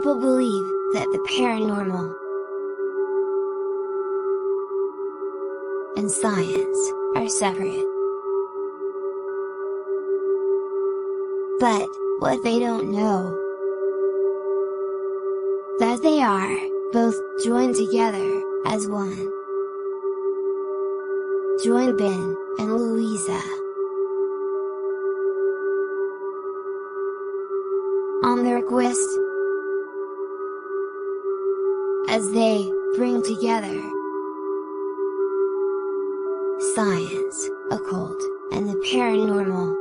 people believe that the paranormal and science are separate. But what they don't know, that they are both joined together as one. Join Ben and Louisa on their quest as they bring together science, occult, and the paranormal,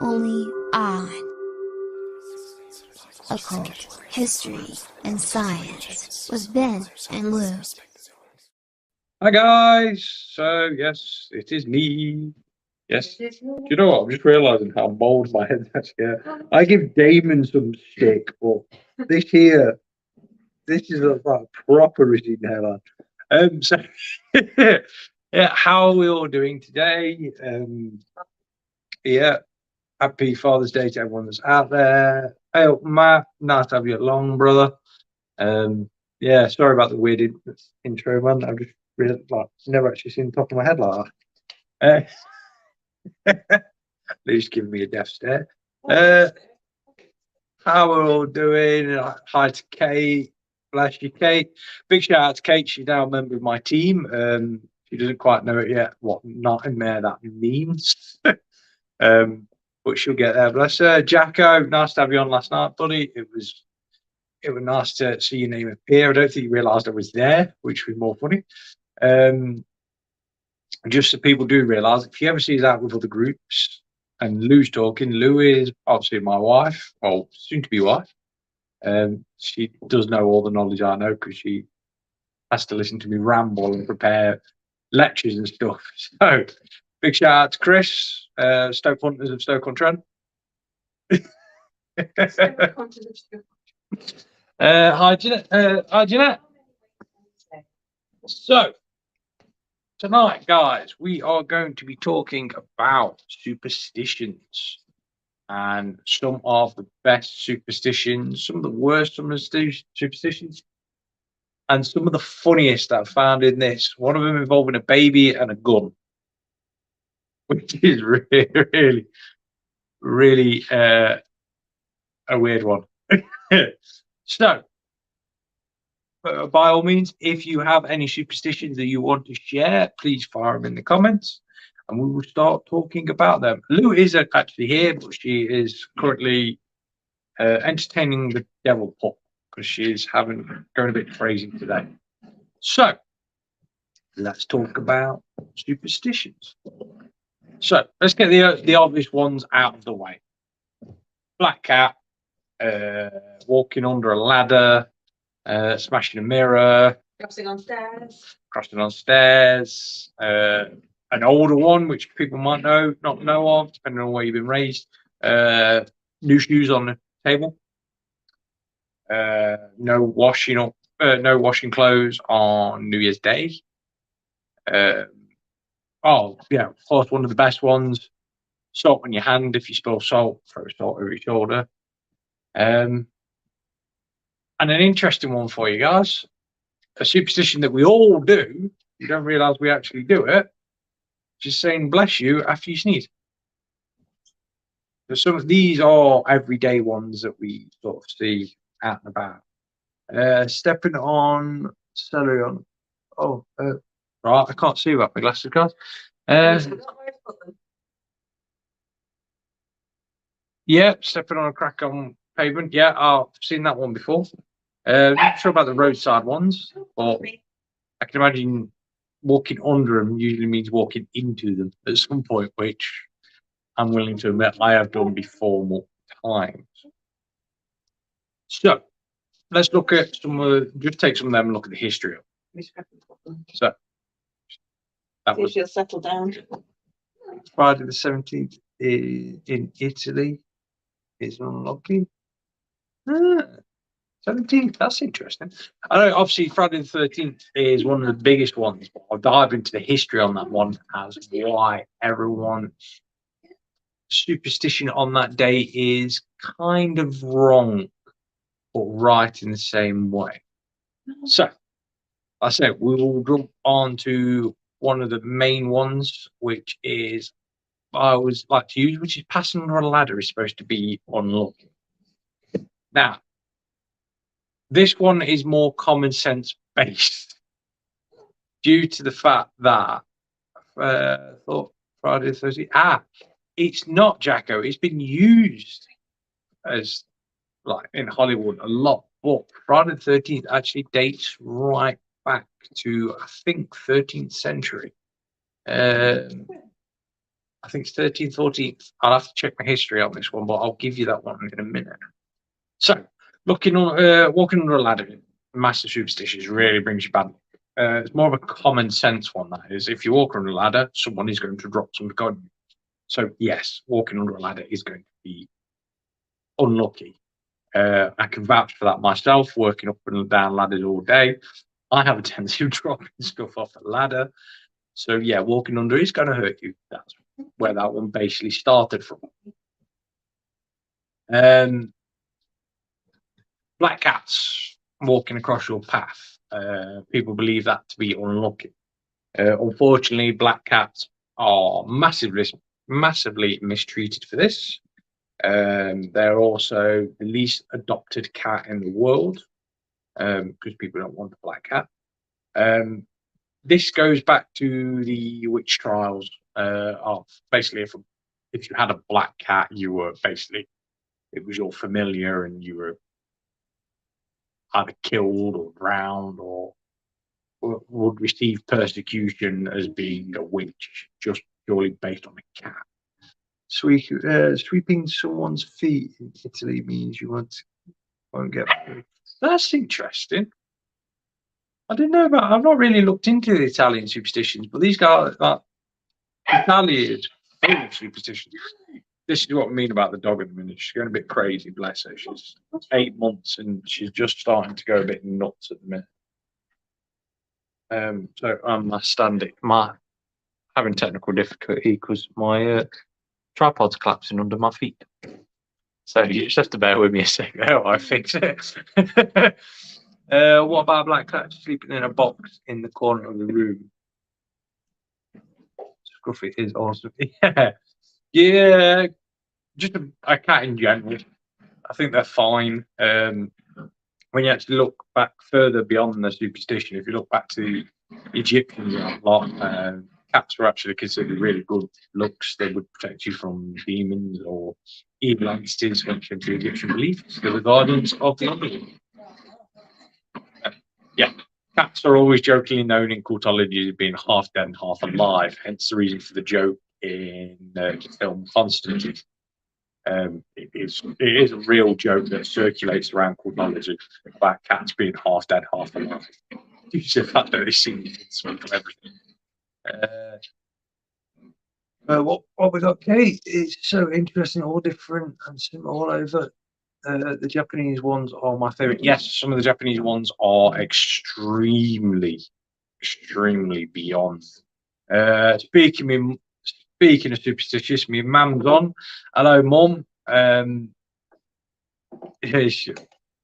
only on Occult, History, and Science with Ben and Lou. Hi guys, so yes, it is me. Yes, do you know what? I'm just realising how bald my head's actually. I give Damon some stick, but this here, this is a like, proper receding hairline. So yeah, how are we all doing today? Yeah, happy Father's Day to everyone that's out there. Hey, Matt, nice to have you along, brother. Yeah, sorry about the weird intro, man. I've just really never actually seen the top of my head like that. Lou's giving me a death stare. How we're all doing? Hi to Kate. Bless you, Kate. Big shout out to Kate. She's now a member of my team. She doesn't quite know it yet what not in there that means. But she'll get there. Bless her. Jacko, nice to have you on last night, buddy. It was nice to see your name appear. I don't think you realised I was there, which was more funny. Just so people do realise, if you ever see us out with other groups and Lou's talking, Lou is obviously my wife, or soon to be wife. She does know all the knowledge I know because she has to listen to me ramble and prepare lectures and stuff. So big shout out to Chris, Stoke Hunters of Stoke-on-Trent. Hi, Jeanette. So, tonight, guys, we are going to be talking about superstitions and some of the best superstitions, some of the worst superstitions, and some of the funniest that I've found in this. One of them involving a baby and a gun, which is really, really a weird one. So, by all means, if you have any superstitions that you want to share, please fire them in the comments and we will start talking about them. Lou is actually here, but she is currently entertaining the devil pup because she is going a bit crazy today. So, let's talk about superstitions. So, let's get the obvious ones out of the way. Black cat, walking under a ladder, smashing a mirror, crossing on stairs, an older one which people might not know of, depending on where you've been raised. New shoes on the table. No washing clothes on New Year's Day. Oh yeah, of course, one of the best ones. Salt on your hand. If you spill salt, throw salt over your shoulder. And an interesting one for you guys, a superstition that we all do, you don't realise we actually do it, just saying bless you after you sneeze. So some of these are everyday ones that we sort of see out and about. Stepping on celery on, right, I can't see without my glasses, guys. Yeah, stepping on a crack on pavement. Yeah, I've seen that one before. Not sure about the roadside ones, but I can imagine walking under them usually means walking into them at some point, which I'm willing to admit I have done before more times. So let's look at just take some of them and look at the history of them. So that was she'll settle down. Friday the 17th in Italy is unlucky. 17th, that's interesting. I know obviously Friday the 13th is one of the biggest ones, but I'll dive into the history on that one as why everyone superstition on that day is kind of wrong. but right in the same way. So, I said we will jump on to one of the main ones, which is I always like to use, which is passing under a ladder is supposed to be unlucky. Now, this one is more common sense based due to the fact that thought Friday the 13th. It's not Jacko. It's been used as like in Hollywood a lot, but Friday the 13th actually dates right back to I think 13th century. I think it's 13th, 14th. I'll have to check my history on this one, but I'll give you that one in a minute. So, walking under a ladder, massive superstitions really brings you bad luck. It's more of a common sense one, that is. If you walk under a ladder, someone is going to drop something on you. So, yes, walking under a ladder is going to be unlucky. I can vouch for that myself, working up and down ladders all day. I have a tendency of dropping stuff off the ladder. So, yeah, walking under is going to hurt you. That's where that one basically started from. Black cats walking across your path. People believe that to be unlucky. Unfortunately, black cats are massively mistreated for this. They're also the least adopted cat in the world because people don't want a black cat. This goes back to the witch trials of basically if you had a black cat, you were basically it was your familiar and you were either killed or drowned or would receive persecution as being a witch just purely based on a cat. Sweeping someone's feet in Italy means you won't get paid. That's interesting. I didn't know about. I've not really looked into the Italian superstitions, but these guys, Italians, full of superstitions. This is what I mean about the dog at the minute. She's going a bit crazy, bless her. She's 8 months and she's just starting to go a bit nuts at the minute. So I'm having technical difficulty because my tripod's collapsing under my feet. So you just have to bear with me a second. I fix it. What about a black cat sleeping in a box in the corner of the room? Scruffy is awesome. Yeah. Just a cat in general. I think they're fine. When you actually look back further beyond the superstition, if you look back to the Egyptians a lot, cats were actually considered really good looks. They would protect you from demons or evil entities, which into Egyptian beliefs. They were guardians of the underworld. Yeah, cats are always jokingly known in Occultology as being half dead and half alive, hence the reason for the joke in the film Constantine. It is a real joke that circulates around Occultology about cats being half dead, half alive. Due to the fact that they seem to speak of everything. What we got, Kate? It's so interesting, all different and all over. The Japanese ones are my favorite. Yes, some of the Japanese ones are extremely beyond. Speaking of superstitious, my mum's on. Hello, mum.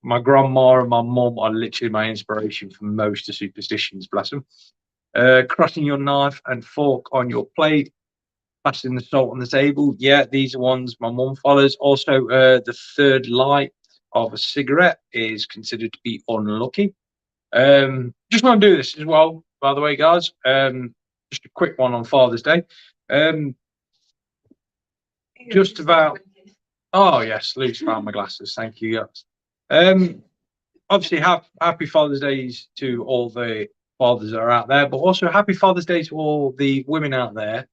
My grandma and my mum are literally my inspiration for most of superstitions. Bless them. Crossing your knife and fork on your plate. Passing the salt on the table. Yeah, these are ones my mum follows. Also, the third light of a cigarette is considered to be unlucky. Just want to do this as well, by the way, guys. Just a quick one on Father's Day. Just about. Oh yes, Luke's found my glasses. Thank you, guys. Obviously, happy Father's Days to all the fathers that are out there, but also happy Father's Day to all the women out there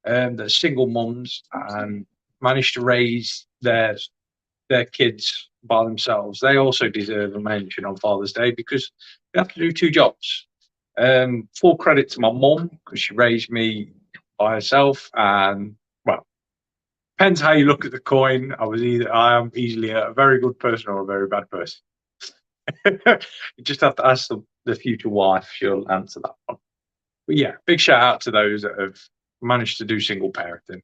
that are single mums and managed to raise their kids by themselves. They also deserve a mention on Father's Day because they have to do 2 jobs. Full credit to my mum because she raised me by herself, and well, depends how you look at the coin. I am easily a very good person or a very bad person. You just have to ask the future wife; she'll answer that one. But yeah, big shout out to those that have managed to do single parenting,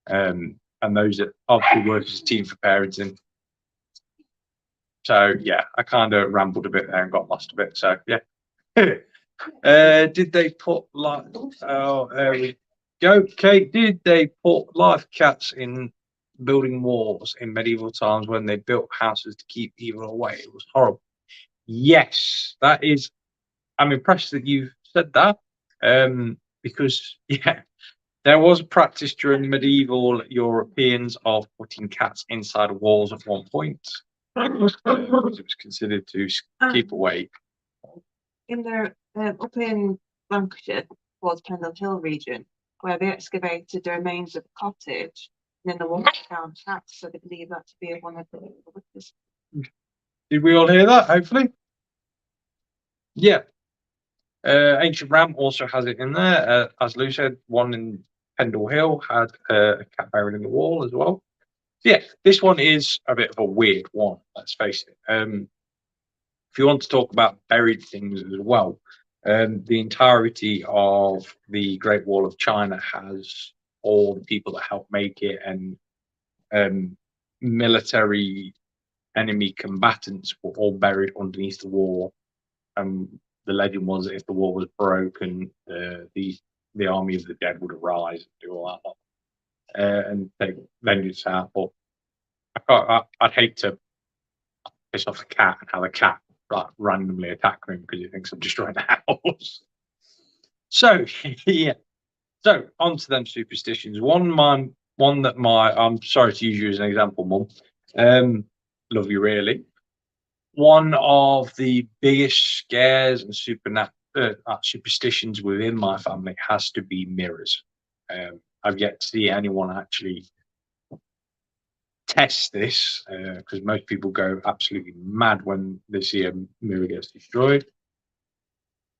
and those that obviously work as a team for parenting. So yeah, I kind of rambled a bit there and got lost a bit. So yeah. Did they put like? Oh, there we go. Kate, did they put live cats in building walls in medieval times when they built houses to keep evil away? It was horrible. Yes, that is. I'm impressed that you said that. Because yeah, there was a practice during the medieval Europeans of putting cats inside walls at one point. Because it was considered to keep away. In the up in Lancashire, towards Pendle Hill region, where they excavated the remains of a cottage, and then the walls found cats, so they believe that to be one of the witnesses. Did we all hear that? Hopefully. Yeah. Ancient Ram also has it in there. As Lou said, one in Pendle Hill had a cat buried in the wall as well. Yeah, this one is a bit of a weird one, let's face it. If you want to talk about buried things as well, the entirety of the Great Wall of China has all the people that helped make it, and military enemy combatants were all buried underneath the wall. The legend was that if the wall was broken, the army of the dead would arise and do all that and take vengeance out. But I'd hate to piss off a cat and have a cat like randomly attack me because he thinks I'm destroying the house. So yeah. So on to them superstitions. One that I'm sorry to use you as an example, Mum. Love you really. One of the biggest scares and superstitions within my family has to be mirrors. I've yet to see anyone actually test this because most people go absolutely mad when they see a mirror gets destroyed.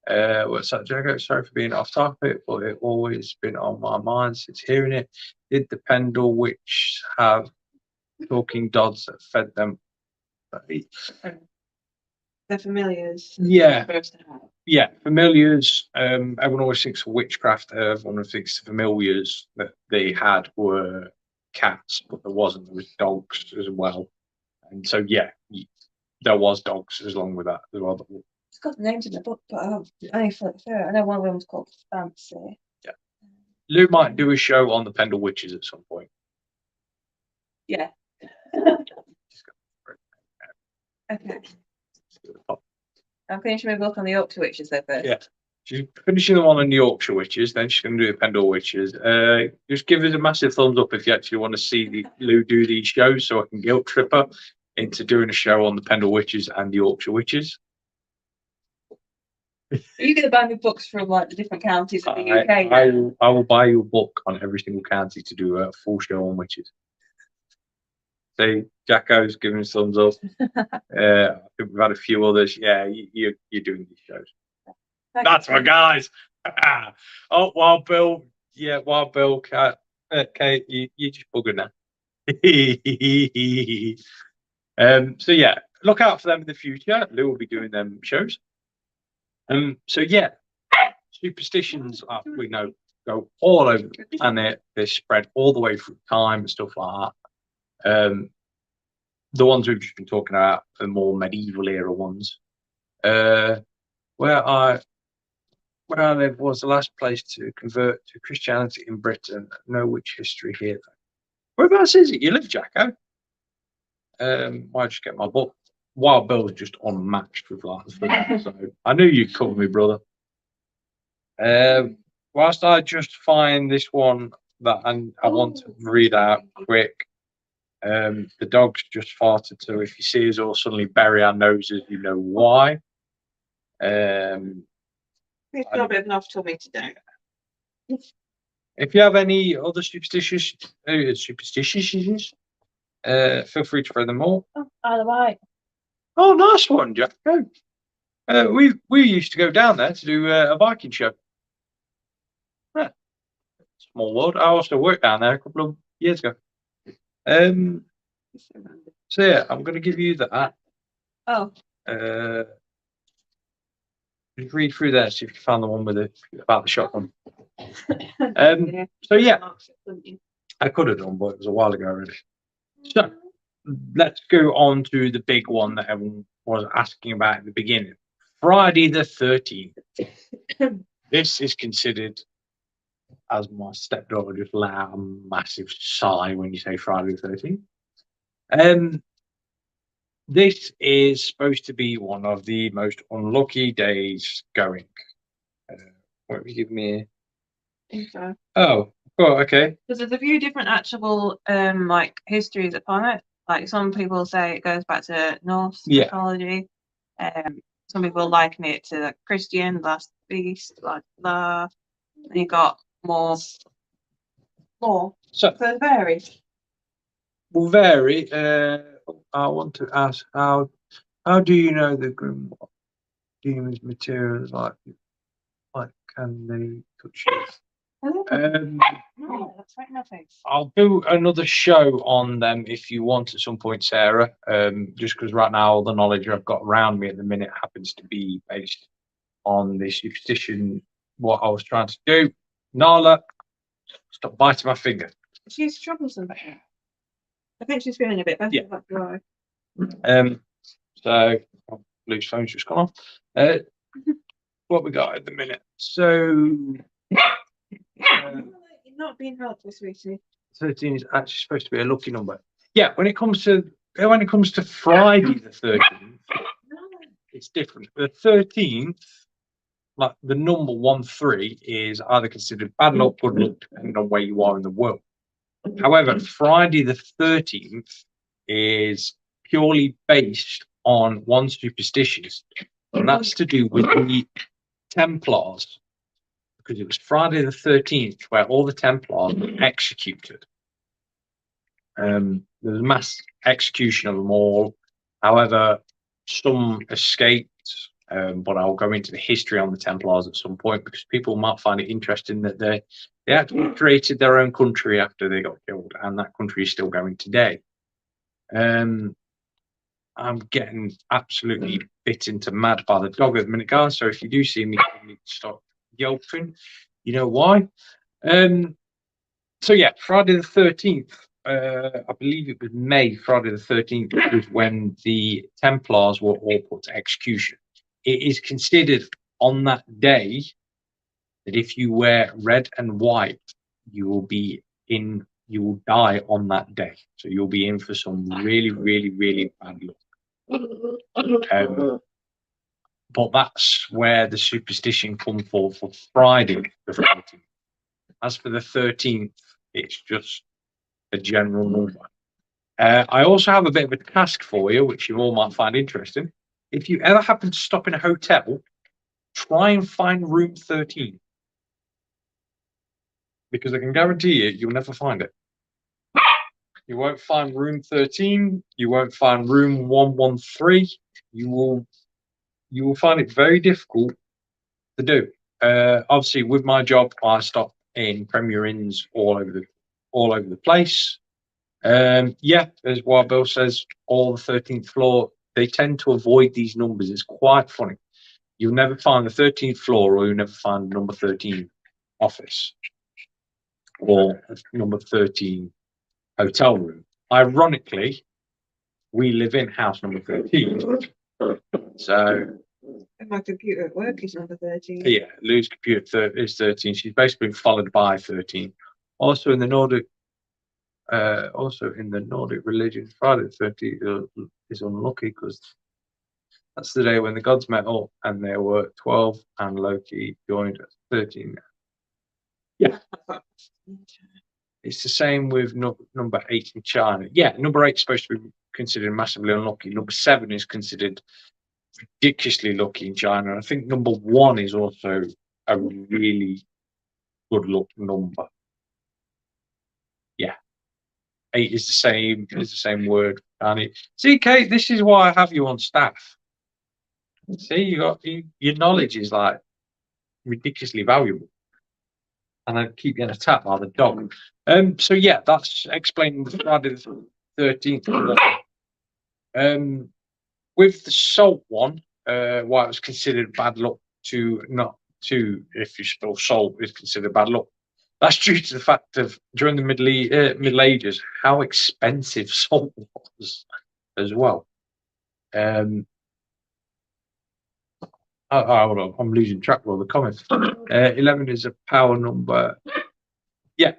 What's that, Jago? Sorry for being off topic, but it's always been on my mind since hearing it. Did the Pendle Witch have talking dogs that fed them? They're familiars. Yeah. Supposed to have. Yeah, familiars. Everyone always thinks of witchcraft. Everyone thinks the familiars that they had were cats, but there wasn't. There was dogs as well. And so, yeah, there was dogs as long with that as well. It's got names in the book, but I only flipped through it. I know one of them was called Fancy. Yeah. Lou might do a show on the Pendle Witches at some point. Yeah. Okay. I'm finishing my book on the Yorkshire Witches though first. Yeah. She's finishing them on the Yorkshire Witches, then she's going to do the Pendle Witches. Just give us a massive thumbs up if you actually want to see Lou do these shows so I can guilt trip her into doing a show on the Pendle Witches and the Yorkshire Witches. Are you going to buy me books from like the different counties of the UK? I will buy you a book on every single county to do a full show on witches. See, Jacko's giving us thumbs up. I think we've had a few others. Yeah, you're doing these shows. That's my guys. Oh, Wild Bill. Yeah, Wild Bill. Kate, you just bugger now. So yeah, look out for them in the future. Lou will be doing them shows. So yeah, superstitions we know go all over the planet. They spread all the way through time and stuff like that. The ones we've just been talking about are more medieval era ones. Where I live was the last place to convert to Christianity in Britain. No witch history here. Whereabouts is it you live, Jacko? I just get my book. Wild Bill's just unmatched with like the food, so I knew you'd cover me, brother. Whilst I just find this one that I want to read out quick. The dogs just farted, so if you see us all suddenly bury our noses, you know why. We've got a bit of an off tummy today. If you have any other superstitions, feel free to throw them all. Oh, either way. Oh, nice one, Jack. We used to go down there to do a Viking show. Yeah. Small world. I also worked down there a couple of years ago. So yeah, I'm going to give you that. Oh. Just read through there, see if you found the one with it about the shotgun. So yeah, I could have done, but it was a while ago already. So let's go on to the big one that everyone was asking about at the beginning. Friday the 13th. This is considered, as my stepdaughter just let out a massive sigh when you say Friday the 13th. This is supposed to be one of the most unlucky days going. What have you give me? So. Oh, okay. Because there's a few different actual like histories upon it. Like some people say it goes back to Norse mythology. Some people liken it to like Christian, last beast, like blah. And you got more. So it varies. Will vary. I want to ask how do you know the grimoire demons materials like can they touch this? No, that's right, nothing. I'll do another show on them if you want at some point, Sarah. Just because right now all the knowledge I've got around me at the minute happens to be based on the superstition. What I was trying to do, Nala, stop biting my finger. She's troublesome, but I think she's feeling a bit better. Yeah. That's why. So Luke's phone's just gone off. What we got at the minute? So. You're not being helpful, sweetie. 13 is actually supposed to be a lucky number. Yeah, when it comes to Friday the 13th, it's different. The 13th, like the number 13, is either considered bad luck, good luck, depending on where you are in the world. However, Friday the 13th is purely based on one superstition, and that's to do with the Templars. Because it was Friday the 13th where all the Templars were executed. There was a mass execution of them all. However, some escaped, but I'll go into the history on the Templars at some point because people might find it interesting that they actually created their own country after they got killed, and that country is still going today. I'm getting absolutely bitten to mad by the dog at the minute, guys. So if you do see me stop yelping, you know why. So yeah, Friday the 13th, I believe it was May, Friday the 13th was when the Templars were all put to execution. It is considered on that day that if you wear red and white, you will die on that day. So you'll be in for some really, really, really bad luck. But that's where the superstition comes for Friday the 14th. As for the 13th, it's just a general number. I also have a bit of a task for you, which you all might find interesting. If you ever happen to stop in a hotel, try and find room 13. Because I can guarantee you'll never find it. You won't find room 13. You won't find room 113. You will find it very difficult to do. Obviously, with my job, I stop in Premier Inns all over the place. Yeah, as what Bill says, all the 13th floor. They tend to avoid these numbers. It's quite funny. You'll never find the 13th floor, or you'll never find number 13 office or number 13 hotel room. Ironically, we live in house number 13. So my computer at work is number 13. Yeah, Lou's computer is 13. She's basically followed by 13. Also in the Nordic religion, Friday the 13th is unlucky because that's the day when the gods met up and there were 12 and Loki joined at 13. Yeah. It's the same with number 8 in China. Yeah, number 8 is supposed to be considered massively unlucky. Number 7 is considered ridiculously lucky in China. I think number 1 is also a really good luck number. Yeah. 8 is the same word. And see, Kate, this is why I have you on staff. See, your knowledge is like ridiculously valuable. And I keep getting attacked by the dog. So yeah, that's explaining the Friday the 13th. With the salt one, why it was considered bad luck if you spill salt is considered bad luck. That's due to the fact of during the Middle Ages how expensive salt was as well. Hold on, I'm losing track of all the comments. 11 is a power number. Yeah.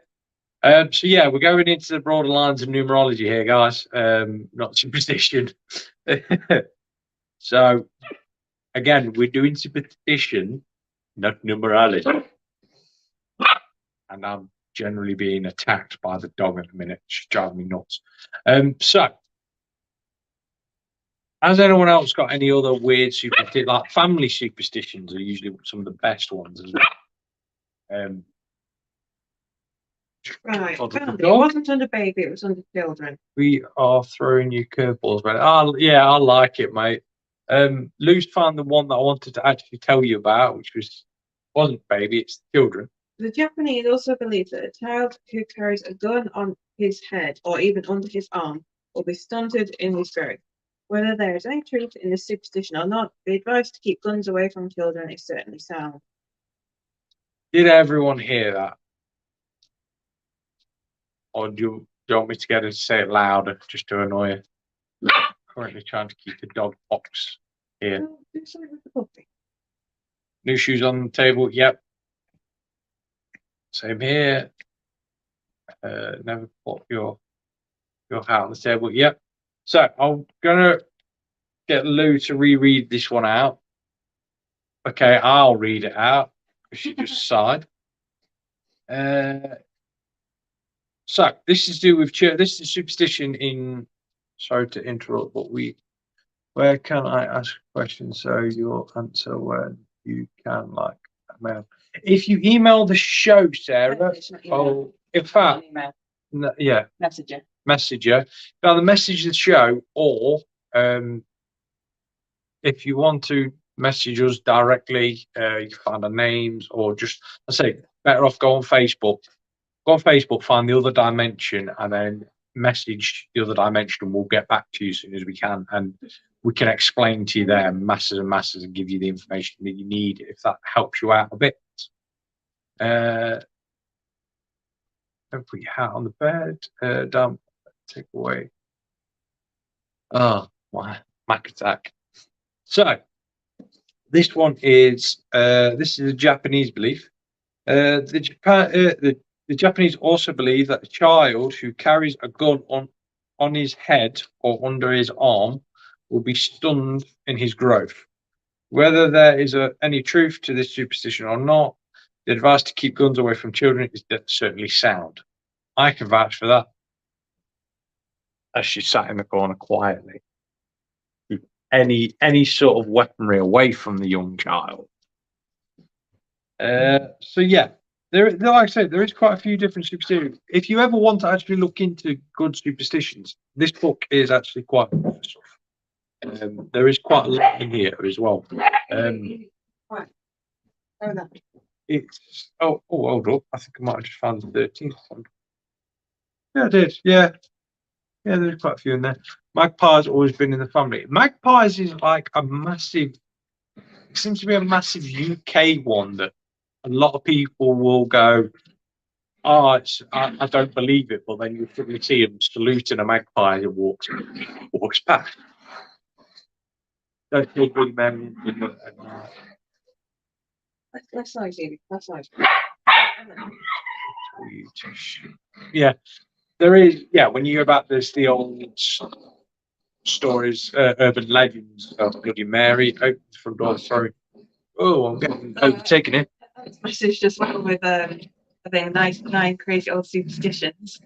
So yeah, we're going into the broader lines of numerology here, guys. Not superstition. So again, we're doing superstition, not numerology. And I'm generally being attacked by the dog at the minute. She's driving me nuts. So has anyone else got any other weird superstitions? Like family superstitions are usually some of the best ones as well. Right, found it. It wasn't under baby, it was under children. We are throwing you curveballs, mate. Yeah, I like it, mate. Lou's found the one that I wanted to actually tell you about, which wasn't baby, it's children. The Japanese also believe that a child who carries a gun on his head or even under his arm will be stunted in his growth. Whether there is any truth in this superstition or not, the advice to keep guns away from children is certainly sound. Did everyone hear that? Or do you want me to get her to say it louder just to annoy you? Currently trying to keep the dog box here. Do something with the puppy. New shoes on the table. Yep. Same here. Never put your hat on the table. Yep. So I'm gonna get Lou to reread this one out. Okay, I'll read it out because she just sighed. So this is to do with church. This is superstition in. Sorry to interrupt, but where can I ask questions so you'll answer when you can, like mail? If you email the show, Sarah. Oh, in fact, no, yeah, messenger. Either message the show, or if you want to message us directly, you can find our names, or just I say better off go on Facebook. Go on Facebook, find the other dimension, and then message the other dimension, and we'll get back to you as soon as we can, and we can explain to you there masses and masses and give you the information that you need if that helps you out a bit. Don't put your hat on the bed. Don't take away. Oh, my Mac attack. So this one is this is a Japanese belief. The Japanese also believe that a child who carries a gun on his head or under his arm will be stunned in his growth. Whether there is any truth to this superstition or not, the advice to keep guns away from children is certainly sound. I can vouch for that. As she sat in the corner quietly. Any sort of weaponry away from the young child. So yeah. Like I said, there is quite a few different superstitions. If you ever want to actually look into good superstitions, this book is actually quite stuff. There is quite a lot in here as well. It's hold up. I think I might have just found the 13th one. Yeah, I did. Yeah, there's quite a few in there. Magpie's always been in the family. Magpies is like a massive. It seems to be a massive UK one that a lot of people will go, oh, I don't believe it, but then you suddenly see him saluting a magpie as it walks past. Don't feel good, man. Less noise, Evie. Less noise. Yeah, there is. Yeah, when you hear about this, the old stories, urban legends of Bloody Mary, open the front door. Sorry. Oh, I'm getting overtaken here. Message just went with I think nine crazy old superstitions.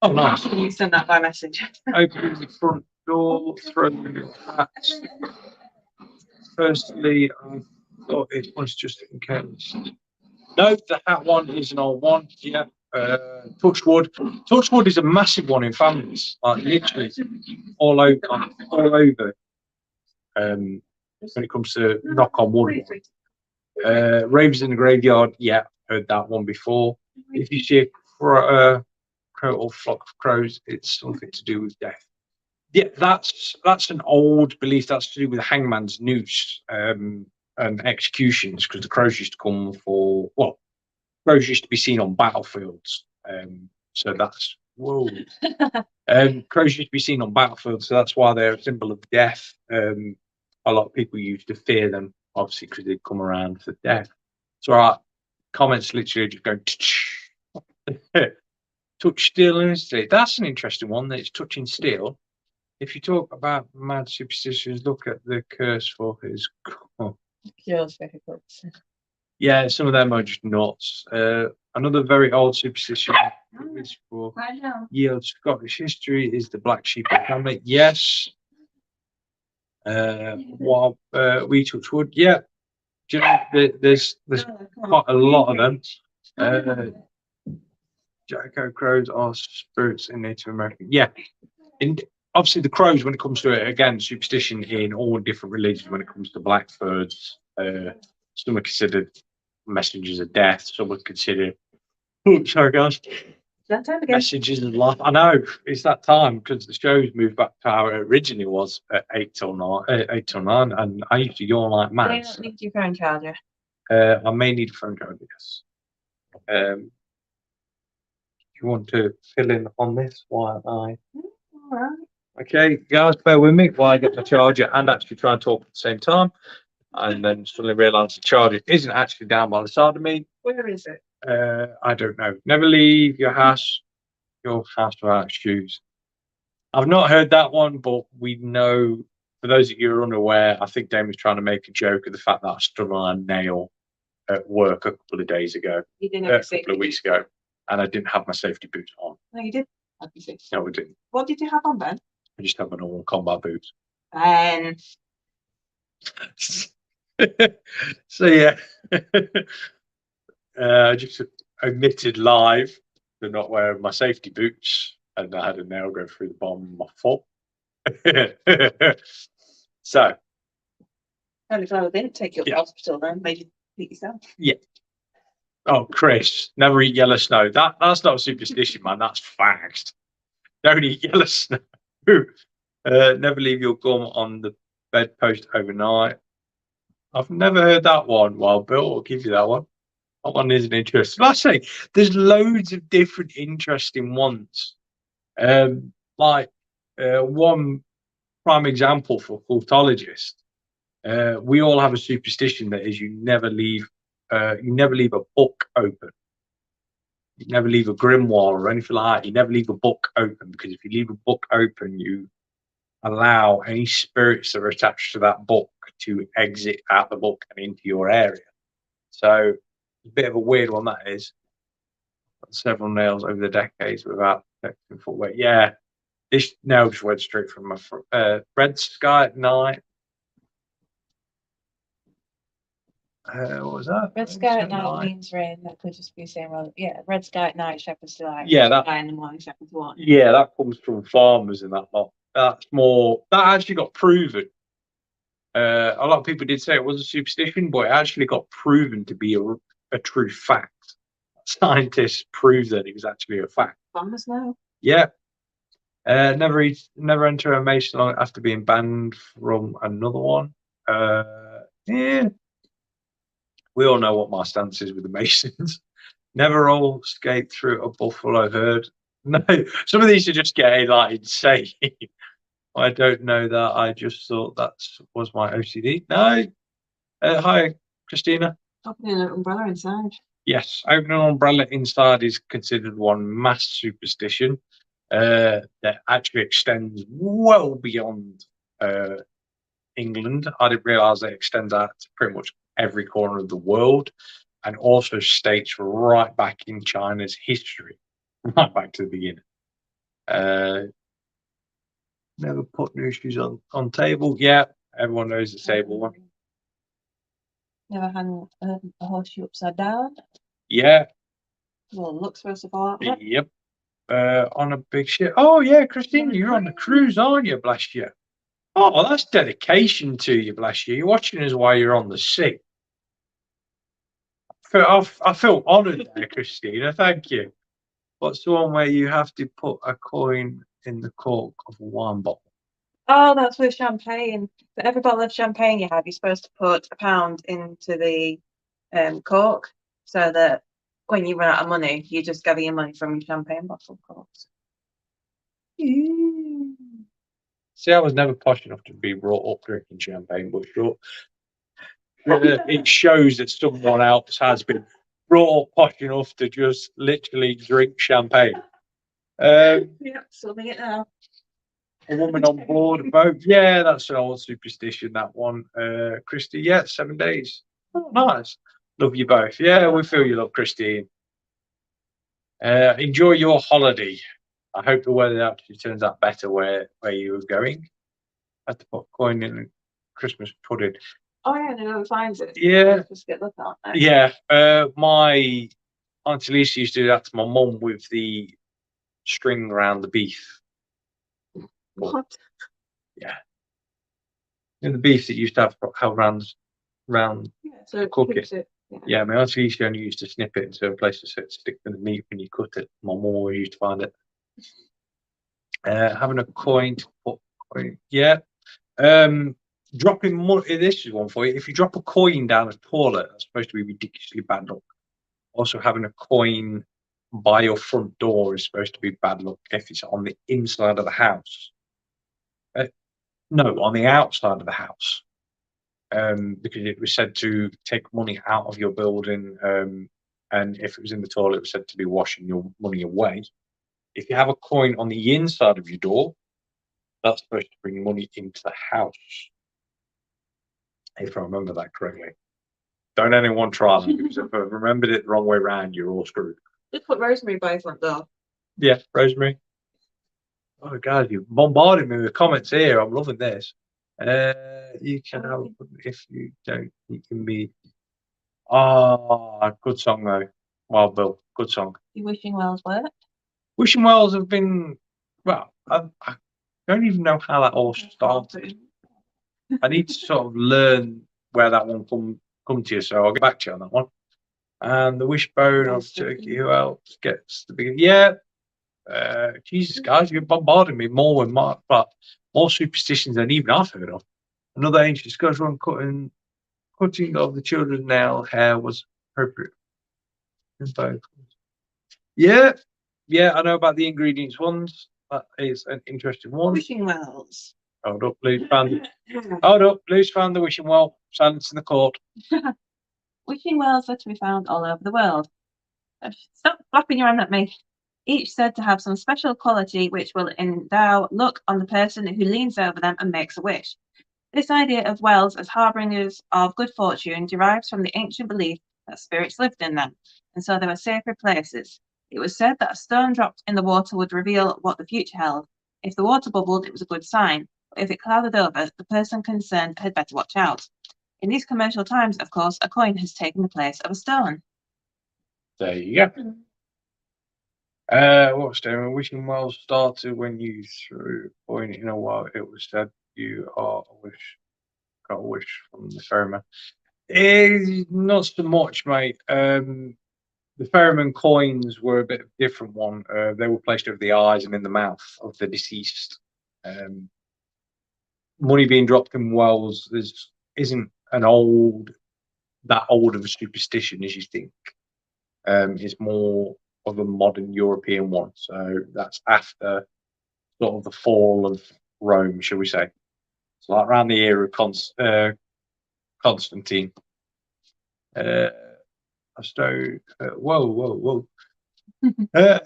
Oh, nice. Can you send that by message? Open the front door, throw hats. Firstly, I thought it was just in case. No, the hat one is an old one. Yeah. Touchwood. Touchwood is a massive one in families, like literally all over. When it comes to knock on wood. Ravens in the graveyard, yeah, heard that one before. If you see a crow or flock of crows, it's something to do with death. Yeah, that's an old belief. That's to do with the hangman's noose and executions, because the crows used to come for, well, crows used to be seen on battlefields. So that's whoa. Crows used to be seen on battlefields, so that's why they're a symbol of death. A lot of people used to fear them, obviously, because they'd come around for death. So our comments literally just go touch steel and street. That's an interesting one. That it's touching steel. If you talk about mad superstitions, look at the curse for his. Yeah, some of them are just nuts. Another very old superstition is for yield Scottish history is the black sheep of the family. Yes. While we touch wood, yeah. Do you know, there's quite a lot of them. Jacko crows are spirits in Native American. Yeah. Obviously the crows, when it comes to it, again, superstition in all different religions when it comes to blackbirds. Some are considered messengers of death, some are considered sorry guys. That time again. Messages of life. I know it's that time because the show's moved back to how it originally was at 8 till 9, and I used to yawn like mad. You don't need your phone charger. I may need a phone charger, yes. Do you want to fill in on this while I? All right. Okay, guys, bear with me while I get the charger and actually try and talk at the same time, and then suddenly realise the charger isn't actually down by the side of me. Where is it? I don't know. Never leave your house without shoes. I've not heard that one, but we know, for those of you who are unaware, I think Dame was trying to make a joke of the fact that I stood on a nail at work a couple of days ago, You didn't a have couple of weeks ago, and I didn't have my safety boots on. No, you did have your safety. No, I didn't. What did you have on then? I just have my normal combat boots. So yeah, I just admitted live to not wearing my safety boots, and I had a nail go through the bottom of my foot. So, Only glad I didn't take you to Yeah. the hospital then. Made you beat yourself. oh Chris, never eat yellow snow. That's not a superstition, man. That's fact. Don't eat yellow snow. Never leave your gum on the bedpost overnight. I've never heard that one. Well, Bill will give you that one. That one isn't interesting. Like I say, there's loads of different interesting ones. Like one prime example for occultologists. We all have a superstition that is you never leave a book open. You never leave a grimoire or anything like that. You never leave a book open, because if you leave a book open, you allow any spirits that are attached to that book to exit out the book and into your area. So a bit of a weird one that is. Got several nails over the decades without protecting footwear. Yeah, this nail just went straight from my red sky at night. What was that? Red sky at night means rain. That could just be saying, well, yeah, red sky at night, shepherd's delight. Yeah, that. Sky in the morning, shepherd's watch. Yeah, that comes from farmers and that lot. That's more. That actually got proven. A lot of people did say it was a superstition, but it actually got proven to be a true fact. Scientists proved that it was actually a fact. Farmers know. Yeah. Never enter a mason after being banned from another one. Yeah. We all know what my stance is with the masons. Never all skate through a buffalo herd. No, some of these are just getting like insane. I don't know that. I just thought that was my OCD. No. Hi, Christina. Opening an umbrella inside. Yes, opening an umbrella inside is considered one mass superstition that actually extends well beyond England. I didn't realise that it extends out to pretty much every corner of the world, and also states right back in China's history, right back to the beginning. Never put new shoes on table. Yeah, everyone knows the table one. Never hang a horseshoe upside down. Yeah. Well, looks first of all. Yep. On a big ship. Oh yeah, Christine, you're on the cruise, aren't you? Bless you. Oh, that's dedication to you, bless you. You're watching us while you're on the sea. I feel honoured there, Christina. Thank you. What's the one where you have to put a coin in the cork of a wine bottle? Oh, that's with champagne. For every bottle of champagne you have, you're supposed to put £1 into the cork, so that when you run out of money, you just gather your money from your champagne bottle, of course. See, I was never posh enough to be brought up drinking champagne, but sure, it shows that someone else has been brought up posh enough to just literally drink champagne. Yeah, solving it now. A woman on board a boat. Yeah, that's an old superstition, that one. Christy, yeah, 7 days. Oh, nice. Love you both. Yeah, we feel you love Christine. Enjoy your holiday. I hope the weather actually turns out better where you were going. I had to put a coin in a Christmas pudding. Oh yeah, no, finds it. Yeah. Just get look out there. Yeah. My Auntie Lisa used to do that to my mum with the string around the beef. What? Yeah. And the beef that used to have around Yeah, so cook keeps it. Yeah. Yeah, my Auntie Lisa only used to snip it into a place to stick the meat when you cut it. My mum always used to find it. Having a coin to put coin. Yeah. Dropping money. This is one for you. If you drop a coin down a toilet, that's supposed to be ridiculously bad luck. Also, having a coin by your front door is supposed to be bad luck if it's on the inside of the house. No, on the outside of the house. Because it was said to take money out of your building, and if it was in the toilet, it was said to be washing your money away. If you have a coin on the inside of your door, that's supposed to bring money into the house. If I remember that correctly. Don't anyone try that, because if I remembered it the wrong way around, you're all screwed. Just put rosemary by your front door. Yeah, rosemary. Oh, God, you're bombarding me with comments here. I'm loving this. You can have, if you don't, you can be. Oh, good song, though. Wild Bill, good song. You wishing wells work? Wishing wells have been, well, I don't even know how that all started. I need to sort of learn where that one come to you, so I'll get back to you on that one. And the wishbone of Turkey, who else gets the big? Yeah, Jesus, guys, you're bombarding me more with more superstitions than even I've heard of. Another ancient Scottish one, cutting of the children's nail hair was appropriate. Yeah, I know about the ingredients ones. That is an interesting one. Wishing wells. Hold up, Lou's found. Hold up, Lou's found the wishing well. Silence in the court. Wishing wells are to be found all over the world. Stop flapping your hand at me. Each said to have some special quality which will endow luck on the person who leans over them and makes a wish. This idea of wells as harbingers of good fortune derives from the ancient belief that spirits lived in them, and so they were sacred places. It was said that a stone dropped in the water would reveal what the future held. If the water bubbled, it was a good sign, but if it clouded over, the person concerned had better watch out. In these commercial times, of course, a coin has taken the place of a stone. There you go. What's doing? Wishing wells started when you threw a coin in a well. It was said you got a wish from the ferryman. Not so much, mate. The ferryman coins were a bit of a different one. They were placed over the eyes and in the mouth of the deceased. Money being dropped in wells isn't that old of a superstition as you think. It's more of a modern European one. So that's after sort of the fall of Rome, shall we say. So like around the era of Constantine. Whoa.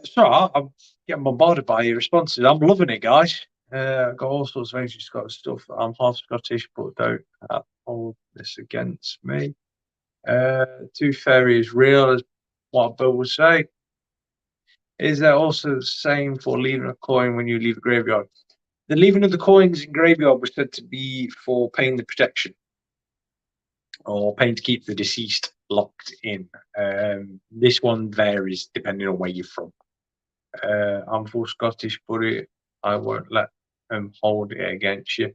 Sorry, I'm getting bombarded by your responses. I'm loving it, guys. I've got all sorts of ancient Scottish stuff. I'm half Scottish, but don't hold this against me. Tooth fairy is real, as what Bill would say. Is there also the same for leaving a coin when you leave a graveyard? The leaving of the coins in graveyard was said to be for paying the protection, or paying to keep the deceased locked in. This one varies depending on where you're from. I'm full Scottish, buddy. I won't let them hold it against you.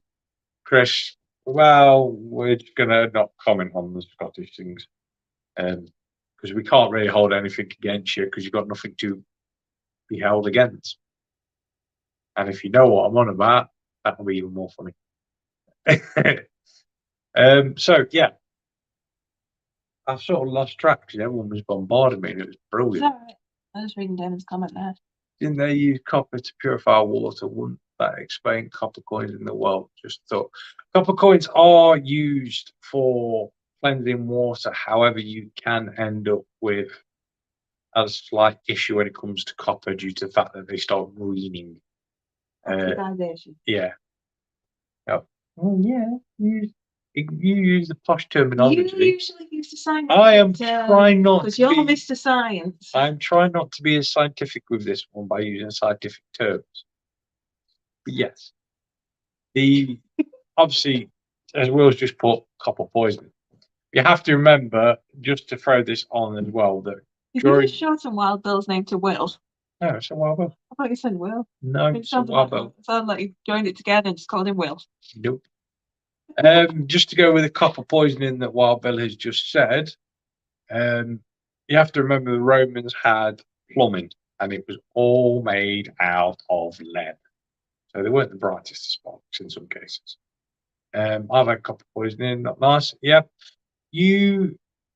Chris, well, we're just going to not comment on the Scottish things. Because we can't really hold anything against you because you've got nothing to be held against. And if you know what I'm on about, that'll be even more funny. So, yeah. I've sort of lost track because everyone was bombarding me and it was Is brilliant. that right? I was reading Damon's comment there. Didn't they use copper to purify water? Wouldn't that explain copper coins in the world? Just thought copper coins are used for cleansing water. However, you can end up with a slight issue when it comes to copper due to the fact that they start greening. Oxidization. Yeah. Oh, yeah. You use the posh terminology. You usually use the science. I am trying not because to you're be. Mr. Science. I'm trying not to be as scientific with this one by using scientific terms. But yes, the obviously, as Will's just put, copper poisoning. You have to remember, just to throw this on as well, that Did during. you just shorten Wild Bill's name to Will? No, it's a wild bill. I thought you said Will. No, It it's a sounded wild like, bill. it sounded like you joined it together and just called him Will. Nope. Just to go with the copper poisoning that Wild Bill has just said, you have to remember the Romans had plumbing and it was all made out of lead. So they weren't the brightest of sparks in some cases. I've had copper poisoning, not nice. Yeah.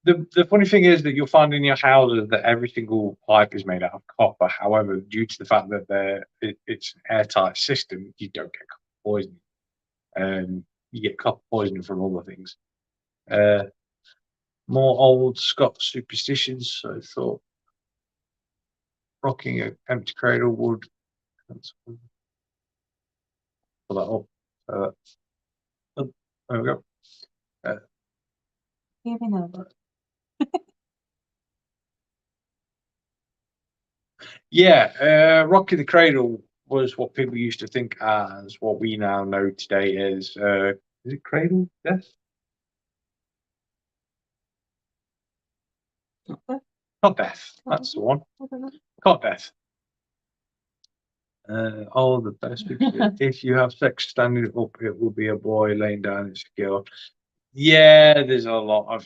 The funny thing is that you'll find in your houses that every single pipe is made out of copper. However, due to the fact that it's an airtight system, you don't get copper poisoning. You get copper poisoning from other things. More old Scots superstitions. So I thought rocking an empty cradle would pull that up. There we go. Giving over. Yeah, rocking the cradle was what people used to think as what we now know today is it cradle death? Not death. That's the one. Cot death. The best if you have sex standing up, it will be a boy laying down in skill. Yeah, there's a lot of.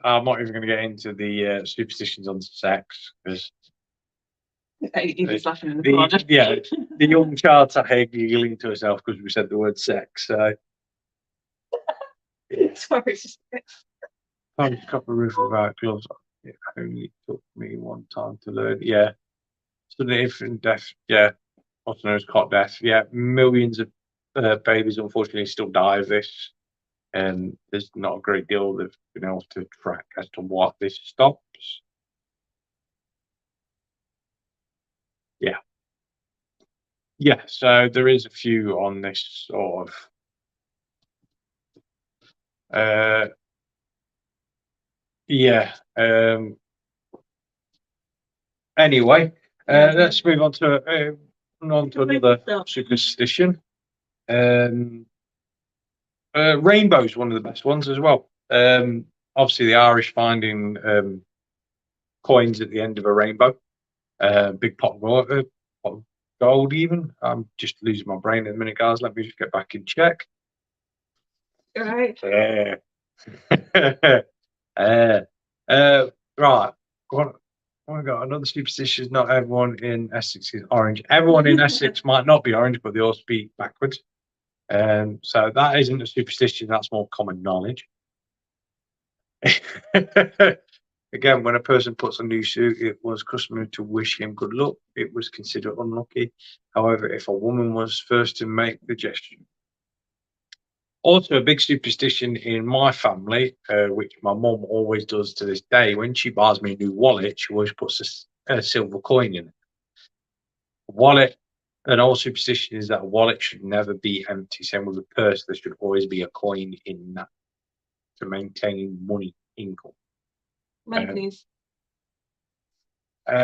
I'm not even going to get into the superstitions on sex because. He's laughing in the corner. Yeah, the young child sat here giggling to herself because we said the word sex. So. Yeah. Sorry, it's just. Found a couple of roof without gloves. It only took me one time to learn. Yeah. Sudden infant death. Yeah. Also known as cot death. Yeah. Millions of babies unfortunately still die of this. And there's not a great deal they've been able to track as to what this stops. Yeah. Yeah. So there is a few on this sort of. Yeah. Anyway, let's move on to another superstition. Rainbow's one of the best ones as well. Obviously, the Irish finding coins at the end of a rainbow. Big pot of gold, even. I'm just losing my brain in a minute, guys. Let me just get back and check. All right. Right. Oh my God, another superstition. Not everyone in Essex is orange. Everyone in Essex might not be orange, but they all speak backwards. So that isn't a superstition, that's more common knowledge. Again, when a person puts a new suit, it was customary to wish him good luck. It was considered unlucky. However, if a woman was first to make the gesture. Also, a big superstition in my family, which my mum always does to this day, when she buys me a new wallet, she always puts a silver coin in it. Wallet, an old superstition is that a wallet should never be empty. Same with a purse, there should always be a coin in that to maintain money income. Monkeys.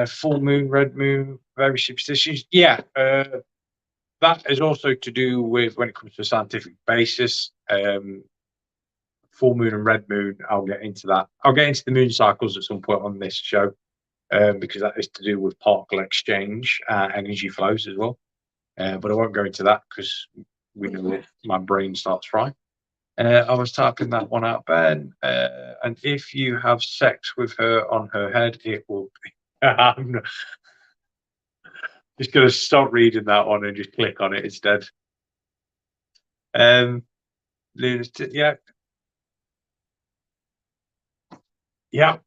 Full moon, red moon, very superstitious. Yeah, that is also to do with when it comes to a scientific basis. Full moon and red moon, I'll get into that. I'll get into the moon cycles at some point on this show because that is to do with particle exchange, energy flows as well. But I won't go into that because we know that my brain starts frying. I was typing that one out, Ben. And if you have sex with her on her head, it will be. I'm just going to stop reading that one and just click on it instead. Yeah. Yeah.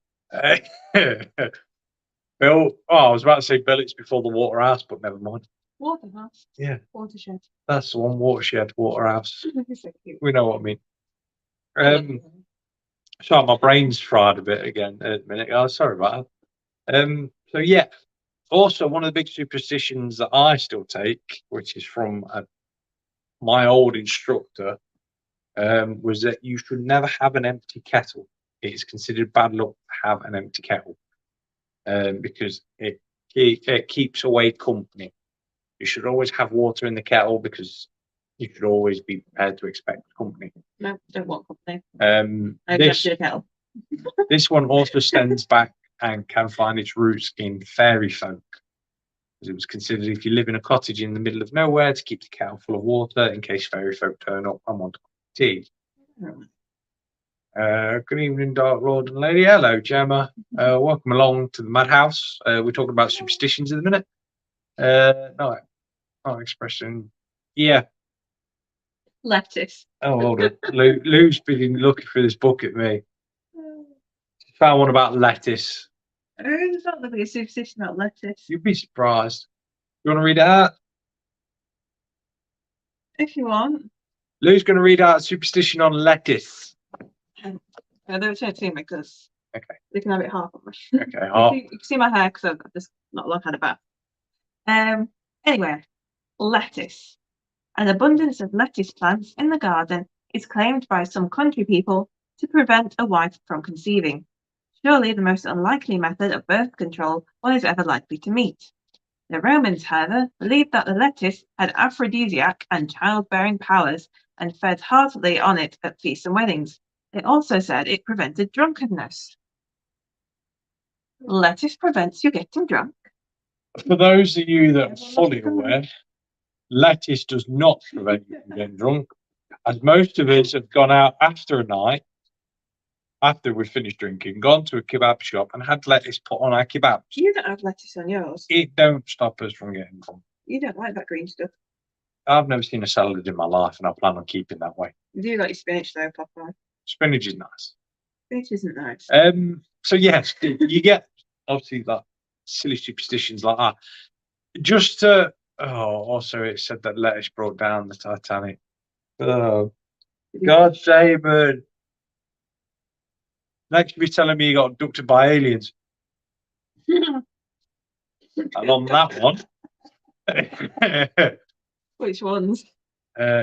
Bill, I was about to say Bill, it's before the waterhouse, but never mind. Waterhouse. Yeah. Watershed. That's the one, watershed, waterhouse. So cute. We know what I mean. So my brain's fried a bit again at the minute. Oh, sorry about that. So yeah. Also, one of the big superstitions that I still take, which is from my old instructor, was that you should never have an empty kettle. It's considered bad luck to have an empty kettle, because it keeps away company. You should always have water in the kettle because you should always be prepared to expect company. No, don't want company. This Kettle. this one also stems back and can find its roots in fairy folk. It was considered if you live in a cottage in the middle of nowhere to keep the kettle full of water in case fairy folk turn up and want a cup of tea. Good evening, Dark Lord and Lady. Hello, Gemma. Welcome along to the Madhouse. We're talking about superstitions in a minute. No, not expression. Yeah. Lettuce. Oh, hold on. Lou's been looking through this book at me. Found one about lettuce. It's not going to be a superstition about lettuce. You'd be surprised. You want to read it out? If you want. Lou's going to read out a superstition on lettuce. I don't show it to me because they can have it half on me. Okay, half. You can see my hair because I've just not long had a bath. Anyway, lettuce. An abundance of lettuce plants in the garden is claimed by some country people to prevent a wife from conceiving. Surely the most unlikely method of birth control one is ever likely to meet. The Romans, however, believed that the lettuce had aphrodisiac and childbearing powers and fed heartily on it at feasts and weddings. They also said it prevented drunkenness. Lettuce prevents you getting drunk. For those of you that are fully aware, lettuce does not prevent you from getting drunk, as most of us have gone out after a night, after we've finished drinking, gone to a kebab shop and had lettuce put on our kebabs. You don't have lettuce on yours. It don't stop us from getting drunk. You don't like that green stuff. I've never seen a salad in my life, and I plan on keeping that way. You do like your spinach though, Papa. Spinach is nice. Spinach isn't nice. So yes, you get obviously like silly superstitions like that. Just to also it said that lettuce brought down the Titanic. Oh, God save it. Next, you be telling me you got abducted by aliens. And on that one, Which ones?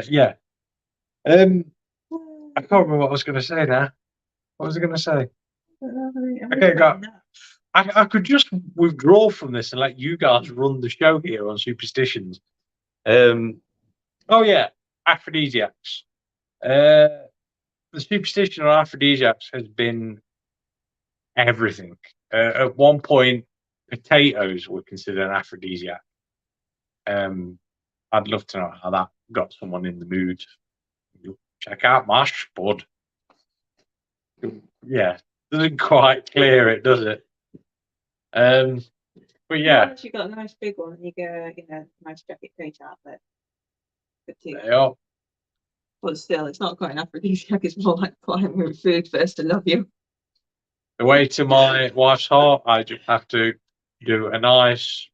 yeah. I can't remember what I was going to say now. What was I going to say? Okay, go. I could just withdraw from this and let you guys run the show here on superstitions. Oh yeah, aphrodisiacs. The superstition on aphrodisiacs has been everything. At one point, potatoes were considered an aphrodisiac. I'd love to know how that got someone in the mood. Check out my spud. Yeah, doesn't quite clear it, does it? But yeah, You got a nice big one, and you go, nice jacket coat outfit. Good too. they are. But still, it's not quite an aphrodisiac. It's more like flying with food first to love you. The way to my wife's heart, I just have to do a nice